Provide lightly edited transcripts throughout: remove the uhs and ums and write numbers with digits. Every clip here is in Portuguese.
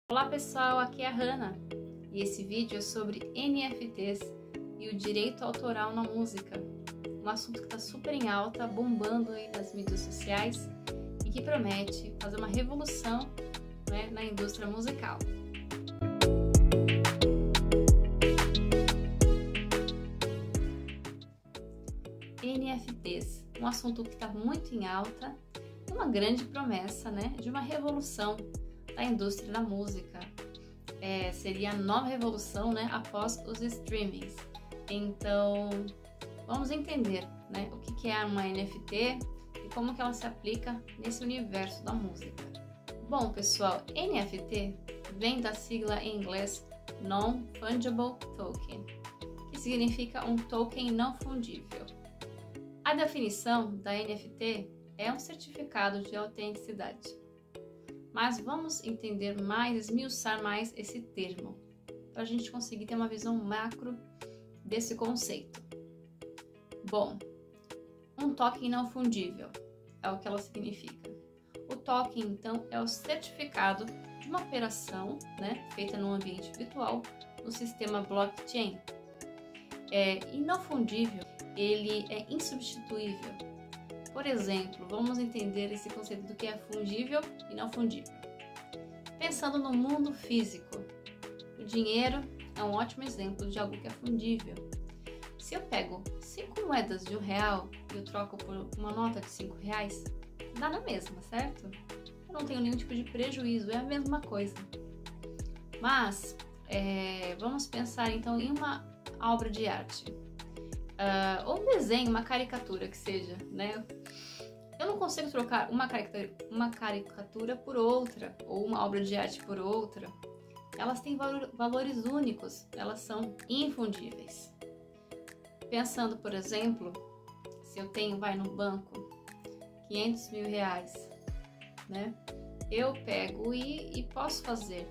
Olá pessoal, aqui é a Hannah e esse vídeo é sobre NFTs e o direito autoral na música, um assunto que está super em alta, bombando aí nas mídias sociais e que promete fazer uma revolução, né, na indústria musical. NFTs, um assunto que está muito em alta, uma grande promessa, né, de uma revolução da indústria da música. Seria a nova revolução, né, após os streamings. Então, vamos entender, né, o que é uma NFT e como que ela se aplica nesse universo da música. Bom, pessoal, NFT vem da sigla em inglês Non-Fungible Token, que significa um token não fundível. A definição da NFT é um certificado de autenticidade. Mas vamos entender mais, esmiuçar mais esse termo, para a gente conseguir ter uma visão macro desse conceito. Bom, um token não fundível é o que ela significa. O token, então, é o certificado de uma operação, né, feita no ambiente virtual, no sistema blockchain. E não fundível, ele é insubstituível. Por exemplo, vamos entender esse conceito do que é fungível e não fundível. Pensando no mundo físico, o dinheiro é um ótimo exemplo de algo que é fundível. Se eu pego 5 moedas de R$1 e eu troco por uma nota de R$5, dá na mesma, certo? Eu não tenho nenhum tipo de prejuízo, é a mesma coisa. Mas, vamos pensar então em uma obra de arte. Ou um desenho, uma caricatura que seja, né? Eu não consigo trocar uma caricatura por outra, ou uma obra de arte por outra. Elas têm valores únicos, elas são infundíveis. Pensando, por exemplo, se eu tenho, no banco, R$500 mil, né? Eu pego e posso fazer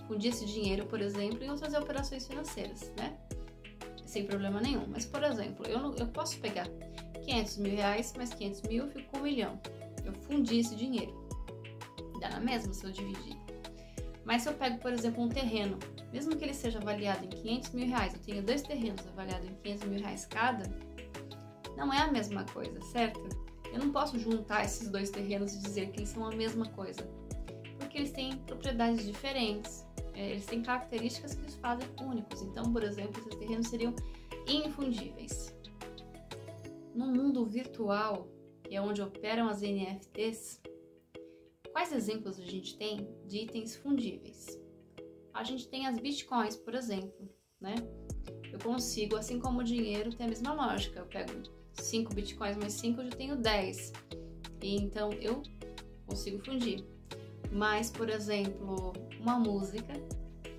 fundir esse dinheiro, por exemplo, em outras operações financeiras, né? Sem problema nenhum. Mas, por exemplo, eu posso pegar R$500 mil, mais 500 mil, eu fico com 1 milhão. Eu fundi esse dinheiro. Dá na mesma se eu dividir. Mas se eu pego, por exemplo, um terreno, mesmo que ele seja avaliado em R$500 mil, eu tenho 2 terrenos avaliados em R$500 mil cada, não é a mesma coisa, certo? Eu não posso juntar esses 2 terrenos e dizer que eles são a mesma coisa, porque eles têm propriedades diferentes. Eles têm características que os fazem únicos. Então, por exemplo, esses terrenos seriam infundíveis. No mundo virtual, que é onde operam as NFTs, quais exemplos a gente tem de itens fundíveis? A gente tem as bitcoins, por exemplo, né? Eu consigo, assim como o dinheiro, ter a mesma lógica. Eu pego 5 bitcoins mais 5, eu já tenho 10. E então eu consigo fundir. Mas, por exemplo, uma música,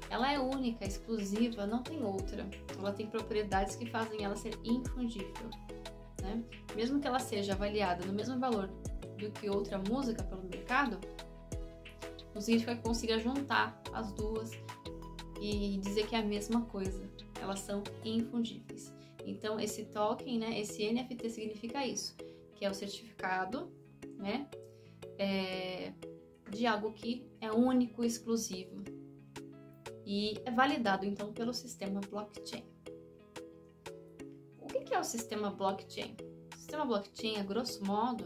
ela é única, exclusiva, não tem outra. Ela tem propriedades que fazem ela ser infundível, né? Mesmo que ela seja avaliada no mesmo valor do que outra música pelo mercado, não significa que eu consiga juntar as duas e dizer que é a mesma coisa. Elas são infundíveis. Então, esse token, né, esse NFT significa isso, que é o certificado, né, de algo que é único, exclusivo e é validado então pelo sistema blockchain. O que é o sistema blockchain? O sistema blockchain, a grosso modo,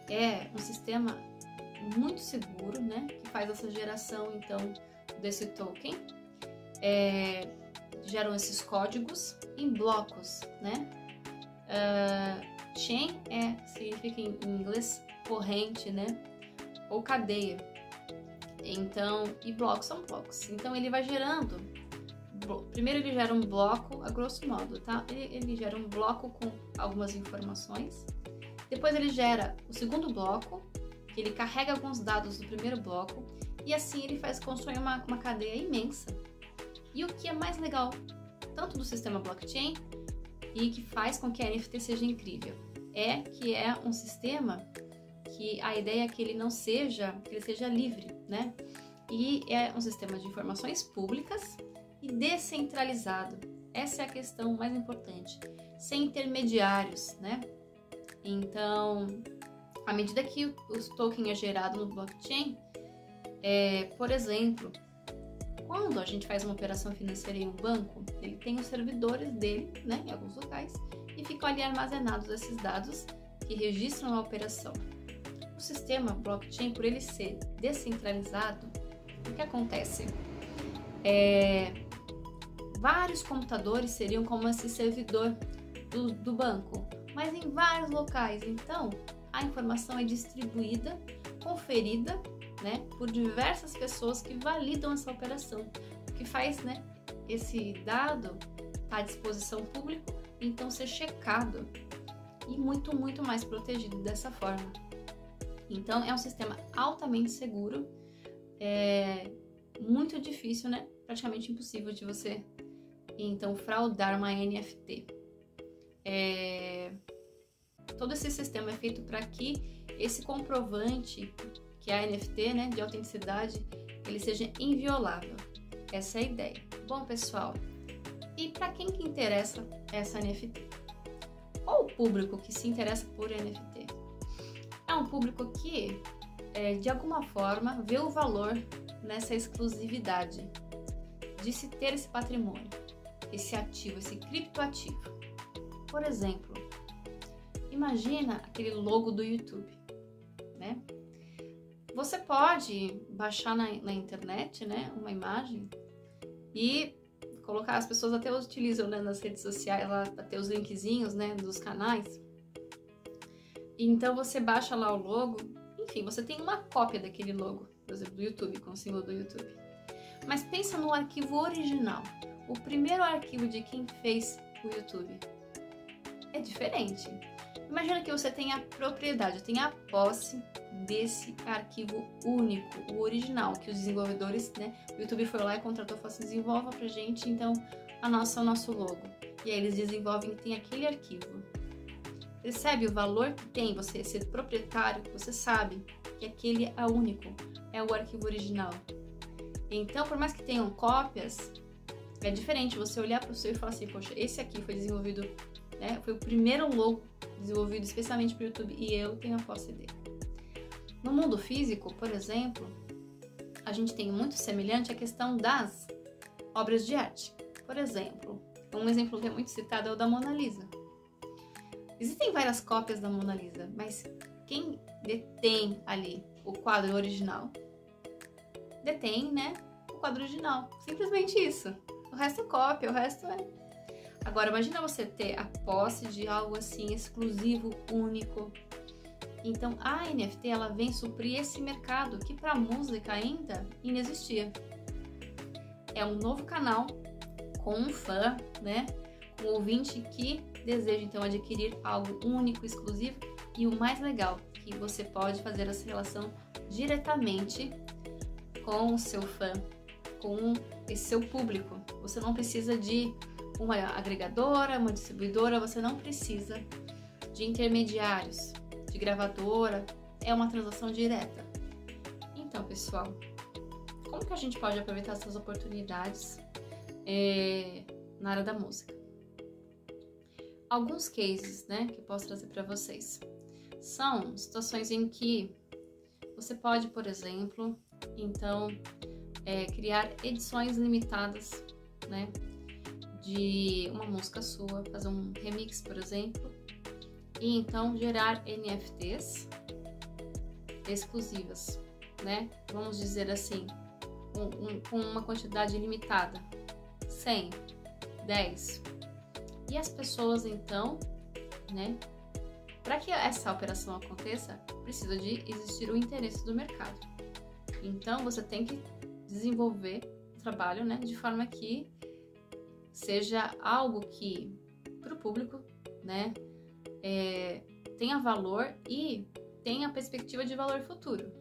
é um sistema muito seguro, né, que faz essa geração então desse token, geram esses códigos em blocos, né? Chain significa em inglês corrente, né? Ou cadeia. Então, e blocos são blocos. Então ele vai gerando. Primeiro ele gera um bloco, a grosso modo, tá? Ele gera um bloco com algumas informações. Depois ele gera o segundo bloco, que ele carrega alguns dados do primeiro bloco. E assim ele constrói uma cadeia imensa. E o que é mais legal, tanto do sistema blockchain, e que faz com que a NFT seja incrível, que é um sistema que a ideia é que ele seja livre, né? E é um sistema de informações públicas e descentralizado. Essa é a questão mais importante. Sem intermediários, né? Então, À medida que o token é gerado no blockchain, por exemplo, quando a gente faz uma operação financeira em um banco, ele tem os servidores dele, né, em alguns locais, e ficam ali armazenados esses dados que registram a operação. O sistema blockchain, por ele ser descentralizado, o que acontece? Vários computadores seriam como esse servidor do banco, mas em vários locais. Então, a informação é distribuída, conferida, né, por diversas pessoas que validam essa operação, o que faz, né, esse dado estar à disposição pública, então ser checado e muito, muito mais protegido dessa forma. Então, é um sistema altamente seguro, muito difícil, né, praticamente impossível de você, então, fraudar uma NFT. Todo esse sistema é feito para que esse comprovante, que é a NFT, né, de autenticidade, ele seja inviolável. Essa é a ideia. Bom, pessoal, e para quem que interessa essa NFT? Qual o público que se interessa por NFT? É um público que, de alguma forma, vê o valor nessa exclusividade de se ter esse patrimônio, esse ativo, esse criptoativo. Por exemplo, imagina aquele logo do YouTube, né? Você pode baixar na internet, né, uma imagem e colocar, as pessoas até utilizam, né, nas redes sociais, lá até os linkzinhos, né, dos canais. Então você baixa lá o logo, enfim, você tem uma cópia daquele logo, por exemplo, do YouTube, com o símbolo do YouTube. Mas pensa no arquivo original, o primeiro arquivo de quem fez o YouTube. É diferente. Imagina que você tenha a propriedade, tenha a posse desse arquivo único, o original, que os desenvolvedores, né, o YouTube foi lá e contratou, falou assim, desenvolva pra gente, então, o nosso logo. E aí eles desenvolvem e tem aquele arquivo. Percebe o valor que tem você ser proprietário? Você sabe que aquele é único, é o arquivo original. Então, por mais que tenham cópias, é diferente você olhar para o seu e falar assim, poxa, esse aqui foi desenvolvido, né, foi o primeiro logo desenvolvido especialmente para o YouTube e eu tenho a posse dele. No mundo físico, por exemplo, a gente tem muito semelhante a questão das obras de arte. Por exemplo, um exemplo que é muito citado é o da Mona Lisa. Existem várias cópias da Mona Lisa, mas quem detém ali o quadro original, detém, né, o quadro original. Simplesmente isso. O resto é cópia, o resto é... Agora, imagina você ter a posse de algo assim exclusivo, único. Então, a NFT, ela vem suprir esse mercado que para a música ainda inexistia. É um novo canal com um fã, né, um ouvinte que deseja então adquirir algo único, exclusivo e o mais legal, que você pode fazer essa relação diretamente com o seu fã, com esse seu público. Você não precisa de uma agregadora, uma distribuidora, você não precisa de intermediários, de gravadora, é uma transação direta. Então, pessoal, como que a gente pode aproveitar essas oportunidades na área da música? Alguns cases, né, que eu posso trazer para vocês são situações em que você pode, por exemplo, então criar edições limitadas, né, de uma música sua, fazer um remix, por exemplo, e então gerar NFTs exclusivas, né? Vamos dizer assim, com uma quantidade limitada, 100, 10. E as pessoas então, né? Para que essa operação aconteça, precisa de existir o interesse do mercado. Então você tem que desenvolver o trabalho, né, de forma que seja algo que para o público, né, tenha valor e tenha perspectiva de valor futuro.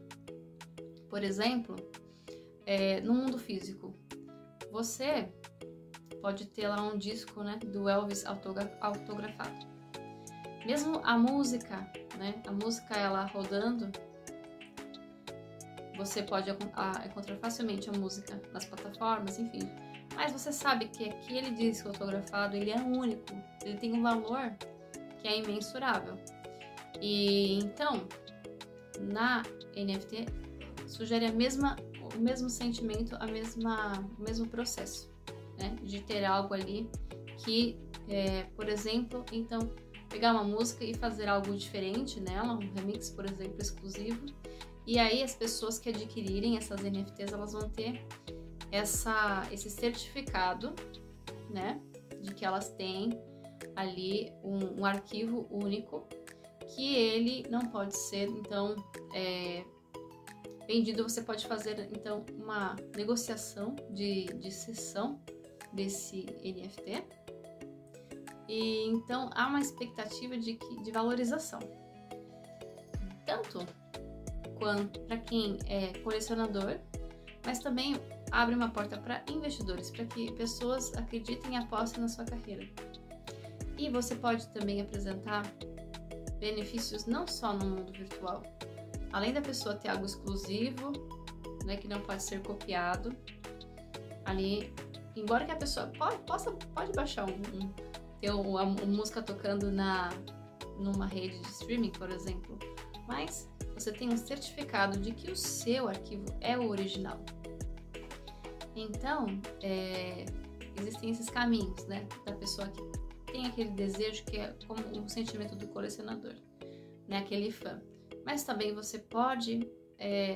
Por exemplo, no mundo físico, você pode ter lá um disco, né, do Elvis autografado. Mesmo a música, né, a música ela rodando, você pode encontrar facilmente a música nas plataformas, enfim. Mas você sabe que aquele disco autografado, ele é único, ele tem um valor que é imensurável. E então, na NFT sugere o mesmo sentimento, o mesmo processo, né? De ter algo ali que, por exemplo, então pegar uma música e fazer algo diferente nela, um remix, por exemplo, exclusivo, e aí as pessoas que adquirirem essas NFTs, elas vão ter esse certificado, né, de que elas têm ali um arquivo único, que ele não pode ser, então, vendido. Você pode fazer, então, uma negociação de cessão desse NFT, e então há uma expectativa de valorização, tanto quanto para quem é colecionador, mas também abre uma porta para investidores, para que pessoas acreditem e apostem na sua carreira. E você pode também apresentar benefícios não só no mundo virtual, além da pessoa ter algo exclusivo, né, que não pode ser copiado ali, embora que a pessoa pode baixar ter uma música tocando numa rede de streaming, por exemplo, mas você tem um certificado de que o seu arquivo é o original. Então, existem esses caminhos, né, da pessoa que tem aquele desejo, que é como um sentimento do colecionador, né, aquele fã. Mas também você pode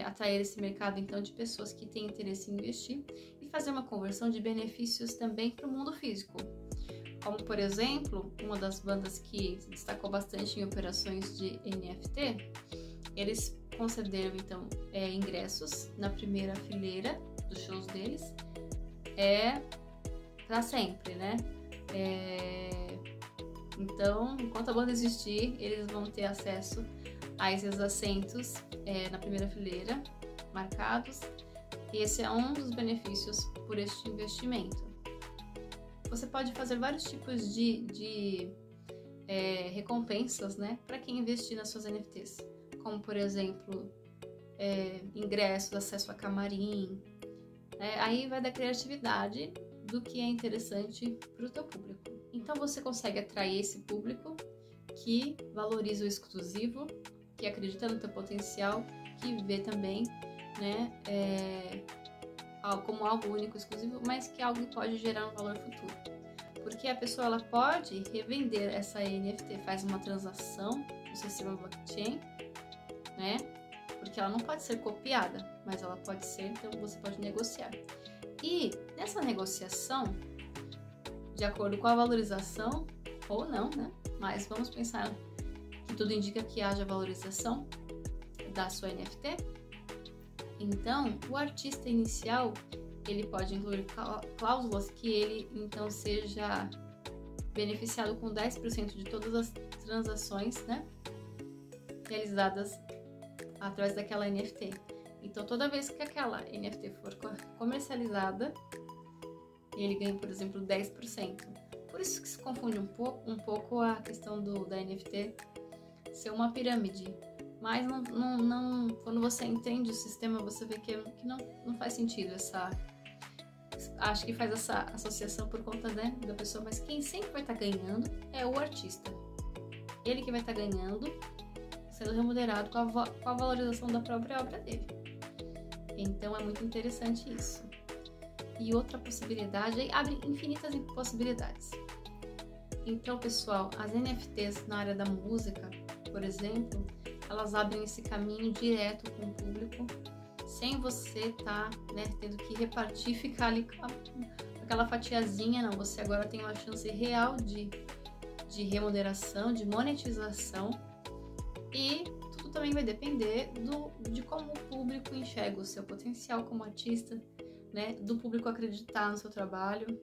atrair esse mercado, então, de pessoas que têm interesse em investir e fazer uma conversão de benefícios também para o mundo físico. Como, por exemplo, uma das bandas que se destacou bastante em operações de NFT, eles concederam, então, ingressos na primeira fileira dos shows deles, para sempre, né? Então, enquanto a banda existir, eles vão ter acesso a esses assentos na primeira fileira, marcados, e esse é um dos benefícios por este investimento. Você pode fazer vários tipos de recompensas, né, para quem investir nas suas NFTs, como, por exemplo, ingressos, acesso a camarim. Aí vai da criatividade do que é interessante para o teu público. Então você consegue atrair esse público que valoriza o exclusivo, que acredita no teu potencial, que vê também, né, como algo único, exclusivo, mas que algo pode gerar um valor futuro. Porque a pessoa ela pode revender essa NFT, faz uma transação no sistema blockchain, né? Porque ela não pode ser copiada, mas ela pode ser, então você pode negociar. E nessa negociação, de acordo com a valorização, ou não, né? Mas vamos pensar que tudo indica que haja valorização da sua NFT. Então, o artista inicial, ele pode incluir cláusulas que ele, então, seja beneficiado com 10% de todas as transações, né, realizadas através daquela NFT. Então, toda vez que aquela NFT for comercializada, ele ganha, por exemplo, 10%. Por isso que se confunde um pouco a questão da NFT ser uma pirâmide. Mas não, quando você entende o sistema, você vê que não faz sentido acho que faz essa associação por conta, né, da pessoa, mas quem sempre vai estar ganhando é o artista. Ele que vai estar ganhando, sendo remunerado com a valorização da própria obra dele. Então é muito interessante isso. E outra possibilidade, aí abre infinitas possibilidades. Então, pessoal, as NFTs na área da música, por exemplo, elas abrem esse caminho direto com o público, sem você estar, né, tendo que repartir, ficar ali com aquela fatiazinha. Não, você agora tem uma chance real de remuneração, de monetização, e tudo também vai depender de como o público enxerga o seu potencial como artista, né, do público acreditar no seu trabalho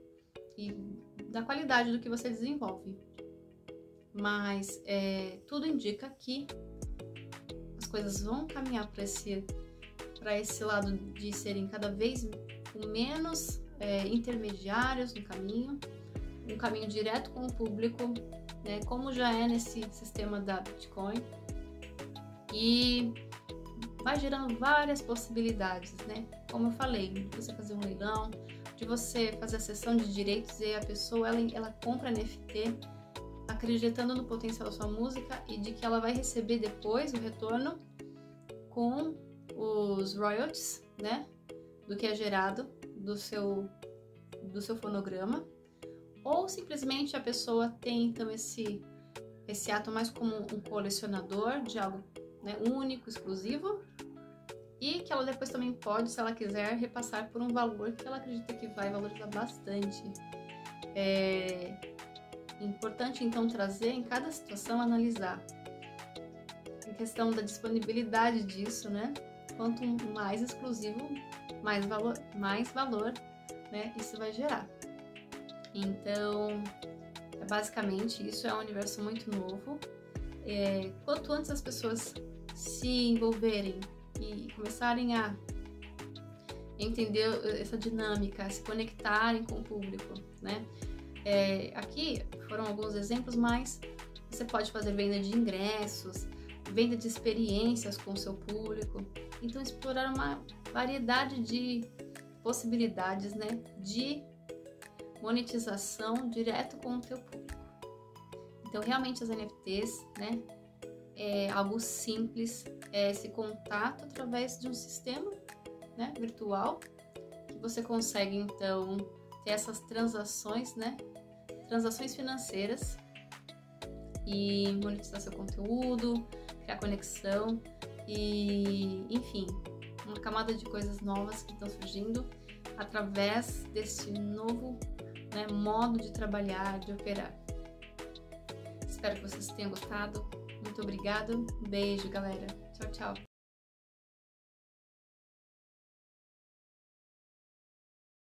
e da qualidade do que você desenvolve. Mas tudo indica que as coisas vão caminhar para esse lado de serem cada vez menos intermediários no caminho, um caminho direto com o público, né, como já é nesse sistema da Bitcoin, e vai gerando várias possibilidades, né? Como eu falei, de você fazer um leilão, de você fazer a cessão de direitos, e a pessoa ela compra NFT acreditando no potencial da sua música e de que ela vai receber depois o retorno com os royalties, né, do que é gerado do seu fonograma, ou simplesmente a pessoa tem então esse ato mais como um colecionador de algo, né, único, exclusivo, e que ela depois também pode, se ela quiser, repassar por um valor que ela acredita que vai valorizar bastante. É importante então trazer em cada situação, analisar a questão da disponibilidade disso, né? Quanto mais exclusivo, mais valor, né, isso vai gerar. Então, basicamente, isso é um universo muito novo. Quanto antes as pessoas se envolverem e começarem a entender essa dinâmica, se conectarem com o público, né? Aqui foram alguns exemplos, mas você pode fazer venda de ingressos, venda de experiências com o seu público. Então, explorar uma variedade de possibilidades, né, de monetização direto com o teu público. Então, realmente as NFTs, né, é algo simples, é esse contato através de um sistema, né, virtual, que você consegue então ter essas transações, né, transações financeiras e monetizar seu conteúdo, criar conexão e, enfim, uma camada de coisas novas que estão surgindo através desse novo, né, modo de trabalhar, de operar. Espero que vocês tenham gostado. Muito obrigada. Beijo, galera. Tchau, tchau.